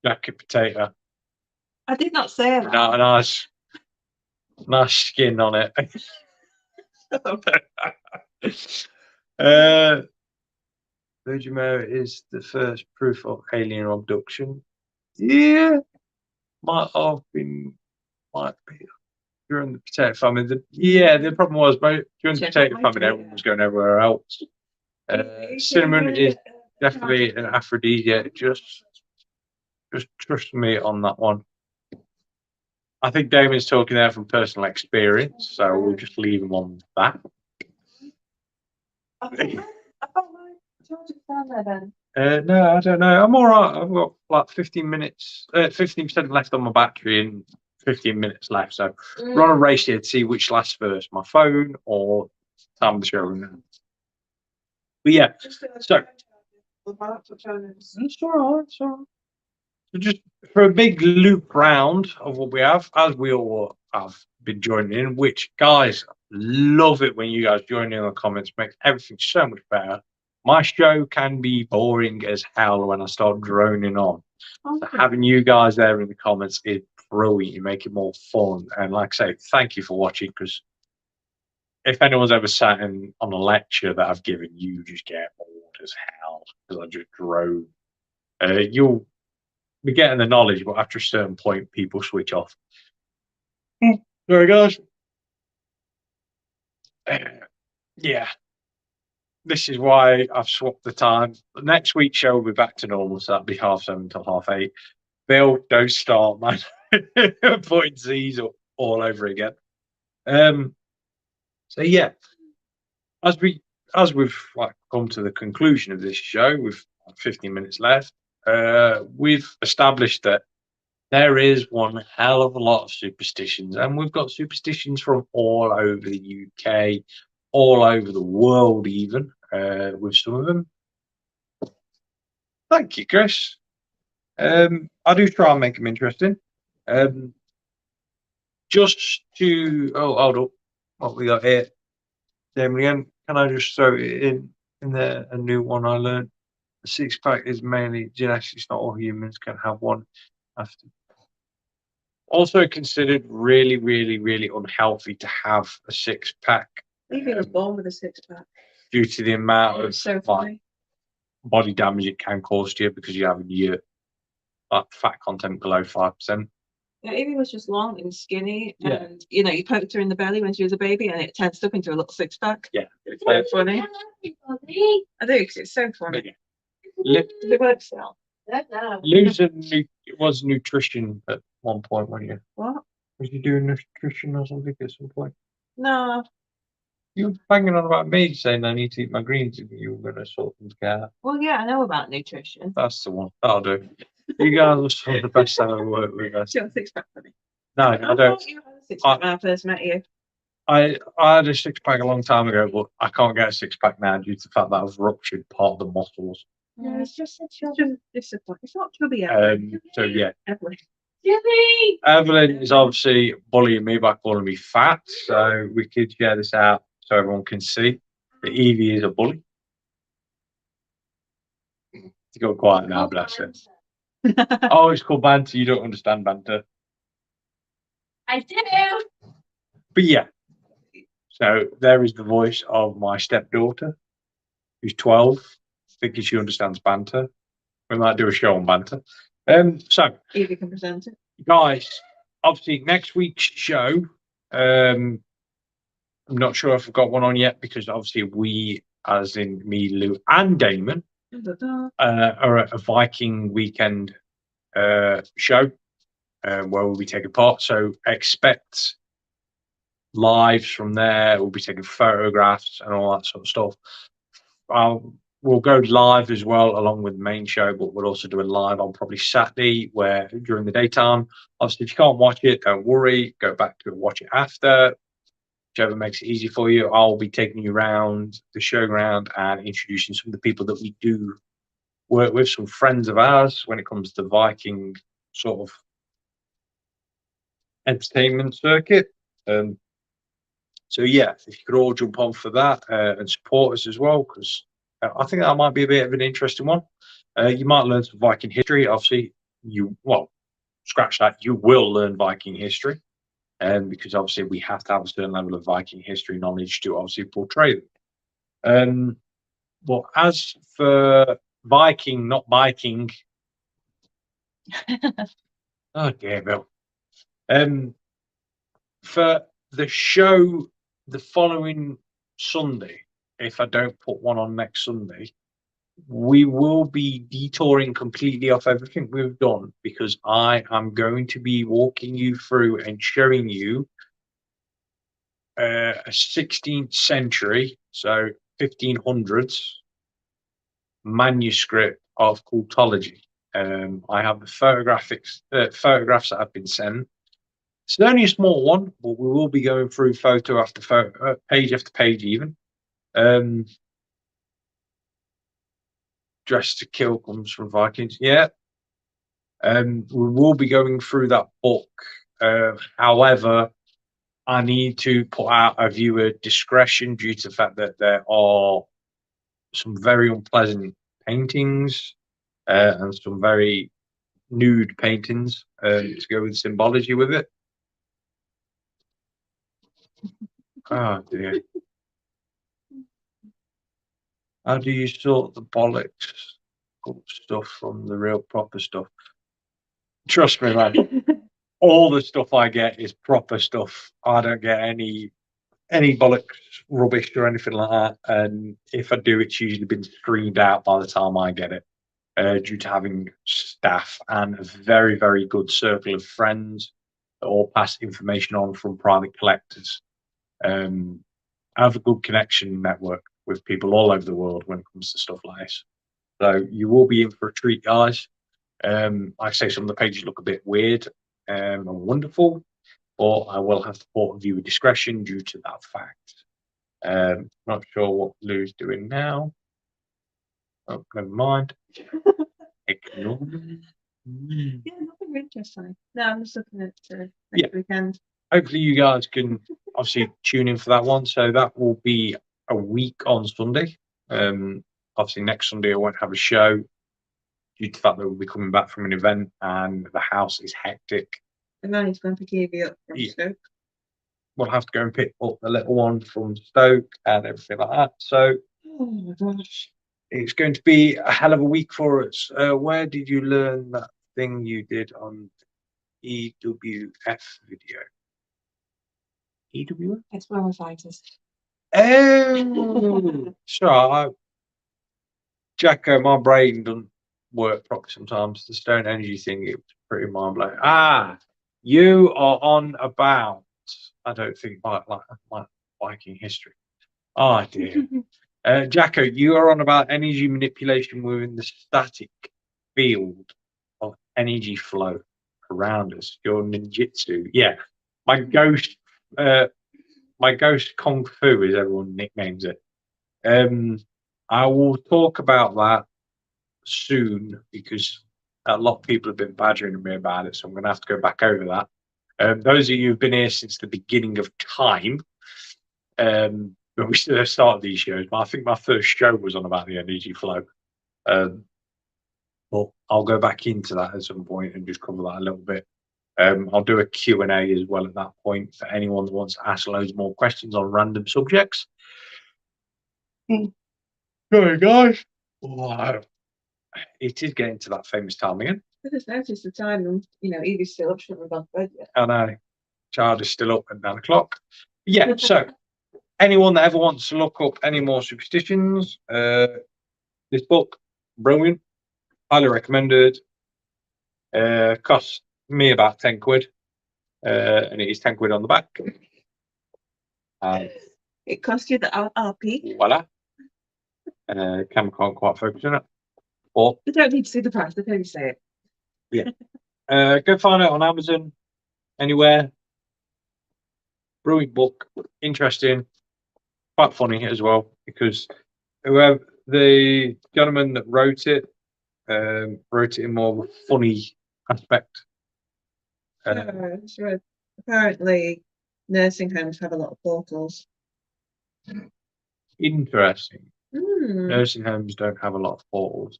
jacket potato. I did not say that. A nice skin on it. Virgin Mary is the first proof of alien abduction. Yeah, might be during the potato famine. The problem was during the potato famine, everyone was going everywhere else. Cinnamon is definitely an aphrodisiac. Just trust me on that one. I think Damon's talking there from personal experience, so we'll just leave him on that. I thought my charger's down there then. No, I don't know. I'm all right. I've got like 15 minutes, 15% left on my battery and 15 minutes left. So we're on a race here to see which lasts first, my phone or time of the show. But yeah, so it's all right. So just for a big loop round of what we have, as we all have been joining in, which guys, Love it when you guys join in the comments. Makes everything so much better. My show can be boring as hell when I start droning on. So having you guys there in the comments is brilliant. You make it more fun. And like I say, thank you for watching, because if anyone's ever sat in on a lecture that I've given, you just get bored as hell because I just drone. You'll be getting the knowledge, but after a certain point, people switch off. Sorry, guys. Yeah. This is why I've swapped the time. Next week's show will be back to normal, so that'll be 7:30 till 8:30. Bill, don't start, man. Putting Z's all over again. So yeah, as we've like come to the conclusion of this show, with 15 minutes left, we've established that there is one hell of a lot of superstitions, and we've got superstitions from all over the UK, all over the world, even with some of them. Thank you, Chris. I do try and make them interesting. Just to hold up, what we got here, Damien. Can I just throw it in there? A new one I learned. A six-pack is mainly genetics. Not all humans can have one. After. Also considered really, really, really unhealthy to have a six-pack. Evie was born with a six-pack. Due to the amount of So funny. body damage it can cause to you, because you have your fat content below 5%. Yeah, Evie was just long and skinny, Yeah. and you poked her in the belly when she was a baby, and it tensed up into a little six-pack. Yeah, It's so funny. I do, because it's so funny. Does it work still? Was nutrition at one point, weren't you? What? Was you doing nutrition or something at some point? No. You were banging on about me saying I need to eat my greens and you were going to sort them out. Well, yeah, I know about nutrition. That's the one. That'll do. You guys are some of the best I've ever worked with, guys. Do you have a six-pack for me? No, I don't. You had a six-pack when I first met you. I had a six-pack a long time ago, but I can't get a six-pack now due to the fact that I've ruptured part of the muscles. No, it's just a chubby. It's not chubby. So yeah. Evelyn. Evelyn is obviously bullying me by calling me fat, so we could share this out so everyone can see that Evie is a bully. You got quiet now, bless her. Oh, it's called banter. You don't understand banter. I do. But yeah, so there is the voice of my stepdaughter, who's 12, thinking she understands banter. We might do a show on banter. So Evie can present it. Guys, obviously next week's show, I'm not sure if I've got one on yet, because obviously we, as in me, Lou and Damon, are at a Viking weekend show where we'll be taking part. So expect lives from there. We'll be taking photographs and all that sort of stuff. We'll go live as well along with the main show, but we'll also do a live on probably Saturday, where during the daytime. Obviously, if you can't watch it, don't worry. Go back to it, watch it after. Whichever makes it easy for you. I'll be taking you around the showground and introducing some of the people that we do work with, some friends of ours when it comes to Viking sort of entertainment circuit. So yeah, if you could all jump on for that and support us as well, because I think that might be a bit of an interesting one. You might learn some Viking history. Obviously, scratch that. You will learn Viking history, because obviously we have to have a certain level of Viking history knowledge to obviously portray them. But as for Viking, not biking. Oh dear, Bill. For the show the following Sunday, if I don't put one on next Sunday, we will be detouring completely off everything we've done, because I am going to be walking you through and showing you a 16th century, so 1500s manuscript of Occultology. I have the photographs that have been sent. It's only a small one, but we will be going through photo after photo, page after page even. Dressed to Kill comes from Vikings. Yeah. We will be going through that book. However, I need to put out a viewer discretion due to the fact that there are some very unpleasant paintings and some very nude paintings to go with symbology with it. Oh dear. How do you sort the bollocks stuff from the real proper stuff? Trust me, man. All the stuff I get is proper stuff. I don't get any bollocks rubbish or anything like that. And if I do, it's usually been screened out by the time I get it, due to having staff and a very, very good circle of friends that all pass information on from private collectors. I have a good connection network with people all over the world when it comes to stuff like this. So you will be in for a treat, guys. Like I say, some of the pages look a bit weird and wonderful, but I will have to put viewer discretion due to that fact. Not sure what Lou's doing now. Oh, never mind. Ignore me. Yeah, nothing interesting. No, I'm just looking at Yeah. next weekend. Hopefully you guys can obviously tune in for that one. So that will be a week on Sunday. Obviously next Sunday I won't have a show due to the fact that we'll be coming back from an event and the house is hectic. And then he's going to give you up from Yeah. Stoke. We'll have to go and pick up the little one from Stoke and everything like that. So Oh my gosh. it's going to be a hell of a week for us. Where did you learn that thing you did on EWF video? EWF? It's women fighters. Oh, so Jacko, my brain doesn't work properly sometimes. The stone energy thing, it was pretty mind blowing. You are on about, I don't think my Viking history. Oh dear. Jacko, you are on about energy manipulation within the static field of energy flow around us. Your ninjutsu. Yeah. My ghost kung fu, as everyone nicknames it. I will talk about that soon because a lot of people have been badgering me about it, so I'm going to have to go back over that. Those of you who've been here since the beginning of time, when we started these shows, I think my first show was on about the energy flow. But I'll go back into that at some point and just cover that a little bit. I'll do a Q&A as well at that point for anyone that wants to ask loads more questions on random subjects. Sorry, guys. Wow. It is getting to that famous time again. I just noticed the time and Evie's still up, shouldn't have gone to bed yet. I know. Child is still up at 9 o'clock. Yeah, so anyone that ever wants to look up any more superstitions, this book, brilliant, highly recommended. Costs me about 10 quid, and it is 10 quid on the back. It cost you the RP. Voila. Camera can't quite focus on it. Or They don't need to see the price, they can say it. go find it on Amazon, anywhere. Brilliant book, interesting, quite funny as well, because whoever the gentleman that wrote it in more of a funny aspect. Sure. Apparently, nursing homes have a lot of portals. Interesting. Mm. Nursing homes don't have a lot of portals.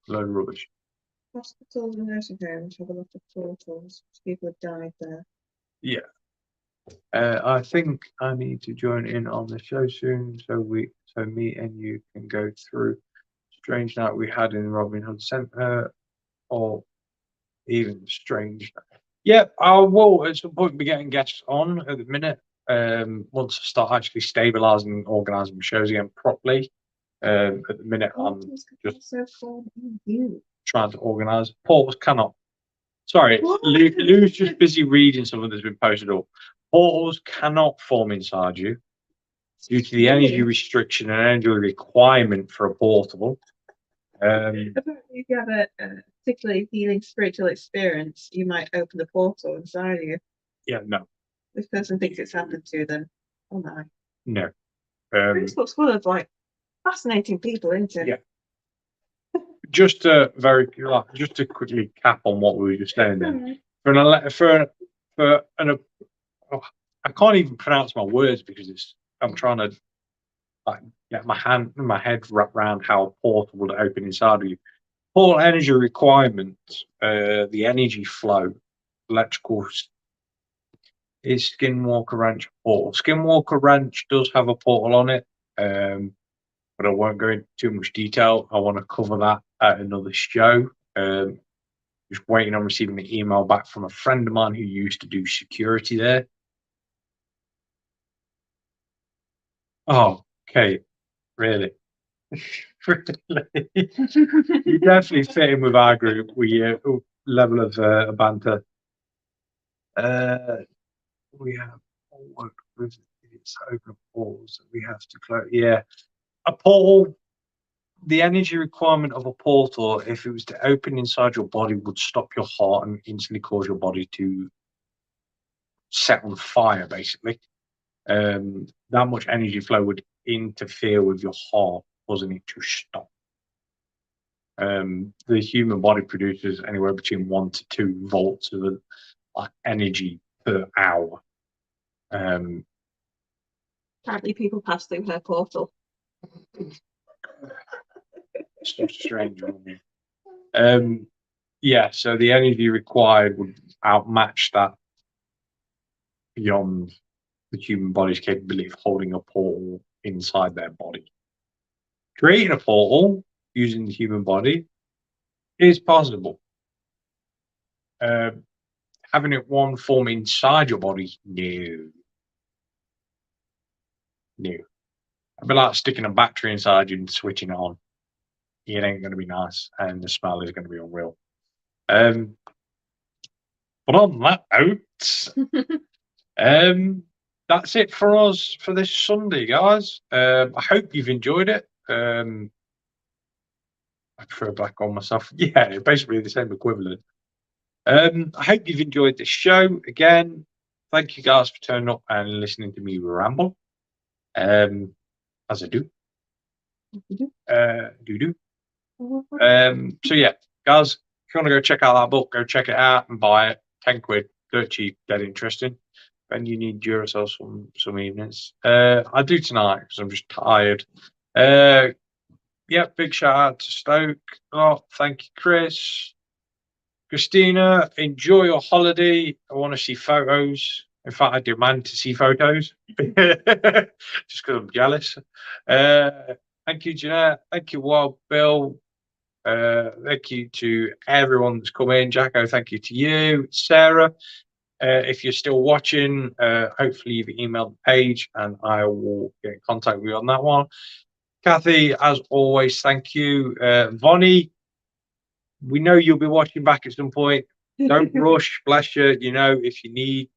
Load of rubbish. Hospitals and nursing homes have a lot of portals. People have died there. Yeah. I think I need to join in on the show soon, so me and you can go through strange night we had in Robin Hood Centre, or even strange. Yeah, I will at some point be getting guests on at the minute. Once I start actually stabilising and organising shows again properly. At the minute, I'm just trying to organise. Portals cannot. Sorry, Lou's just busy reading something that's been posted up. Portals cannot form inside you due to the energy restriction and energy requirement for a portal. Apparently, if you have a particularly healing spiritual experience, you might open the portal inside you. Yeah, no. This person thinks it's happened to them. Oh my. No. This book's full of fascinating people, isn't it? Yeah. Just to quickly cap on what we were just saying then. I can't even pronounce my words because I'm trying to like get my head wrapped around how a portal will open inside of you. Portal energy requirements, the energy flow, electrical is Skinwalker Ranch portal. Skinwalker Ranch does have a portal on it, but I won't go into too much detail. I want to cover that at another show. Just waiting on receiving the email back from a friend of mine who used to do security there. Oh, okay, really? Really? You definitely fit in with our group. We level of banter. We have all worked with its open portals that we have to close. Yeah, a portal. The energy requirement of a portal, if it was to open inside your body, would stop your heart and instantly cause your body to set on fire. Basically, that much energy flow would interfere with your heart, causing it to stop. The human body produces anywhere between 1 to 2 volts of energy per hour. Apparently people pass through her portal. Stuff strange. Yeah, so the energy required would outmatch that beyond the human body's capability of holding a portal inside their body. Creating a portal using the human body is possible. Having it one form inside your body, no. It'd be like sticking a battery inside you and switching it on. It ain't going to be nice, and the smell is going to be unreal. But on that note, that's it for us for this Sunday, guys. I hope you've enjoyed it. I prefer black on myself. Yeah, basically the same equivalent. I hope you've enjoyed the show. Again, thank you guys for turning up and listening to me ramble. As I do. So yeah, guys, if you want to go check out that book, go check it out and buy it. 10 quid, dirt cheap, dead interesting. When you need Duracell some evenings. I do tonight because I'm just tired. Yeah, big shout out to Stoke. Oh, thank you, Chris. Christina, enjoy your holiday. I want to see photos. In fact, I demand to see photos. Just because I'm jealous. Thank you, Jeanette. Thank you, Wild Bill. Thank you to everyone that's come in. Jacko, thank you to you. Sarah, if you're still watching, hopefully you've emailed the page and I will get in contact with you on that one. Kathy, as always, thank you. Vonnie, we know you'll be watching back at some point. Don't rush, bless you. You know, if you need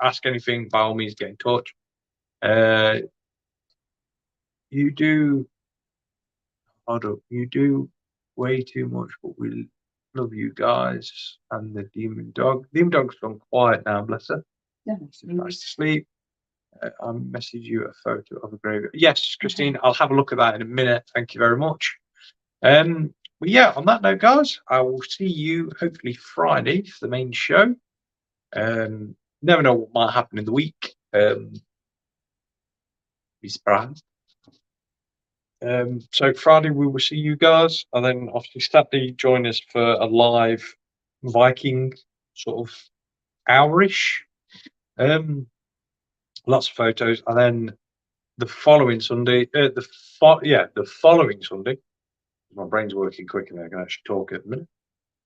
ask anything, by all means, get in touch. You do way too much, but we love you guys. And the demon dog. Demon dog's gone quiet now, bless her. Yeah, nice to sleep. I'll message you a photo of a graveyard. Yes, Christine, I'll have a look at that in a minute. Thank you very much. But yeah, on that note, guys, I will see you hopefully Friday for the main show. Never know what might happen in the week. Be surprised. So Friday we will see you guys, and then obviously Saturday join us for a live Viking sort of hour-ish. Lots of photos, and then the following Sunday, the following Sunday. My brain's working quick and I can actually talk at the minute.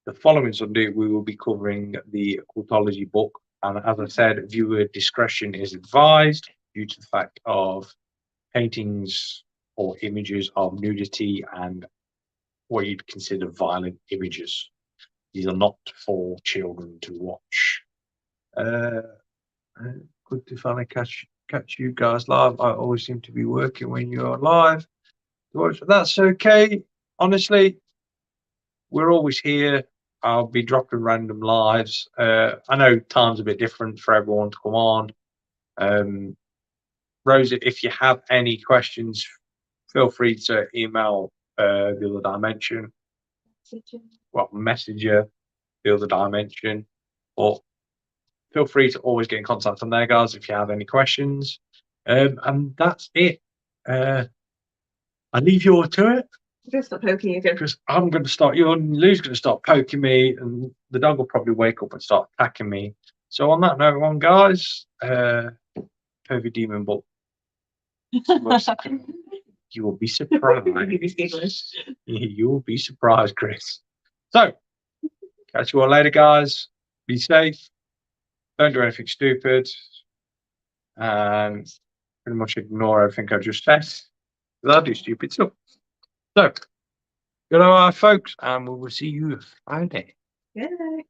The following Sunday, we will be covering the Occultology book. And as I said, viewer discretion is advised due to the fact of paintings or images of nudity and what you'd consider violent images. These are not for children to watch. Good to finally catch you guys live. I always seem to be working when you're live. That's okay. Honestly, we're always here. I'll be dropping random lives. I know time's a bit different for everyone to come on. Rosa, if you have any questions, feel free to email the other dimension. Messenger, the other dimension. But feel free to always get in contact on there, guys, if you have any questions. And that's it. I leave you all to it. Just stop poking you again. Because I'm going to start, Lou's going to start poking me, and the dog will probably wake up and start attacking me. So on that note, guys, Pervy Demon Bull. You will be surprised. You will be surprised, Chris. So, catch you all later, guys. Be safe. Don't do anything stupid. And pretty much ignore everything I just said. Because I do stupid stuff. So, good night, folks, and we will see you Friday. Good night.